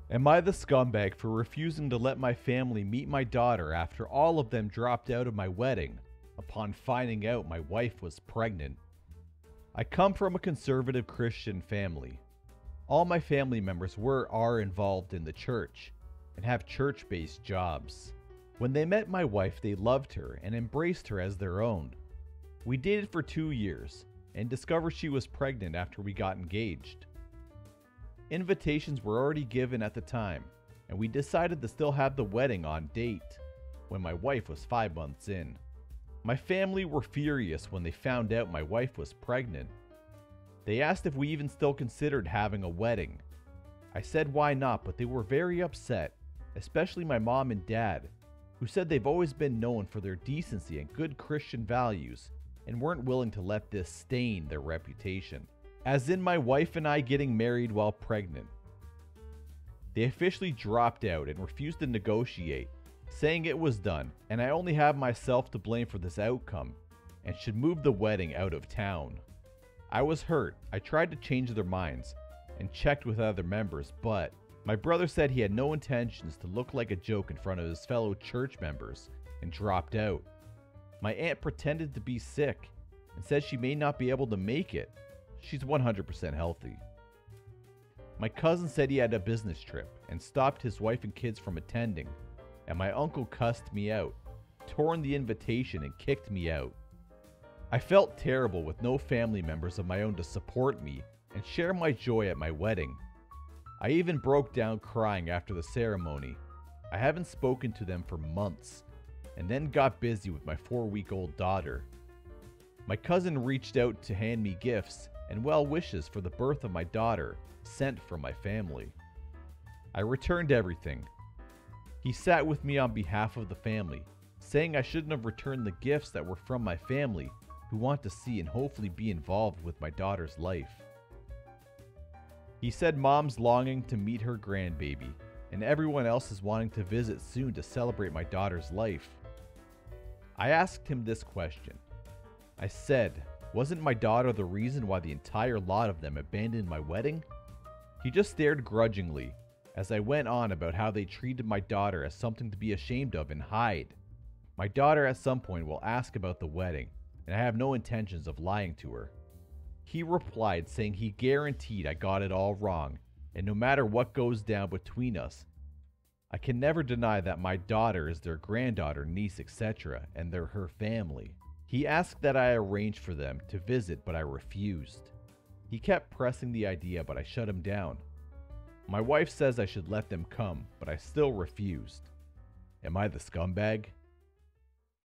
Am I the scumbag for refusing to let my family meet my daughter after all of them dropped out of my wedding upon finding out my wife was pregnant? I come from a conservative Christian family. All my family members are involved in the church and have church-based jobs. When they met my wife, they loved her and embraced her as their own. We dated for 2 years and discovered she was pregnant after we got engaged. Invitations were already given at the time, and we decided to still have the wedding on date when my wife was 5 months in. My family were furious when they found out my wife was pregnant. They asked if we even still considered having a wedding. I said why not, but they were very upset, especially my mom and dad, who said they've always been known for their decency and good Christian values and weren't willing to let this stain their reputation. As in my wife and I getting married while pregnant. They officially dropped out and refused to negotiate, saying it was done and I only have myself to blame for this outcome and should move the wedding out of town. I was hurt. I tried to change their minds and checked with other members, but my brother said he had no intentions to look like a joke in front of his fellow church members and dropped out. My aunt pretended to be sick and said she may not be able to make it. She's 100% healthy. My cousin said he had a business trip and stopped his wife and kids from attending, and my uncle cussed me out, torn the invitation and kicked me out. I felt terrible with no family members of my own to support me and share my joy at my wedding. I even broke down crying after the ceremony. I haven't spoken to them for months, and then got busy with my 4-week-old daughter. My cousin reached out to hand me gifts and well wishes for the birth of my daughter sent from my family. I returned everything. He sat with me on behalf of the family, saying I shouldn't have returned the gifts that were from my family who want to see and hopefully be involved with my daughter's life. He said mom's longing to meet her grandbaby, and everyone else is wanting to visit soon to celebrate my daughter's life. I asked him this question. I said, wasn't my daughter the reason why the entire lot of them abandoned my wedding? He just stared grudgingly as I went on about how they treated my daughter as something to be ashamed of and hide. My daughter at some point will ask about the wedding, and I have no intentions of lying to her. He replied saying he guaranteed I got it all wrong, and no matter what goes down between us, I can never deny that my daughter is their granddaughter, niece, etc., and they're her family. He asked that I arrange for them to visit, but I refused. He kept pressing the idea, but I shut him down. My wife says I should let them come, but I still refused. Am I the scumbag?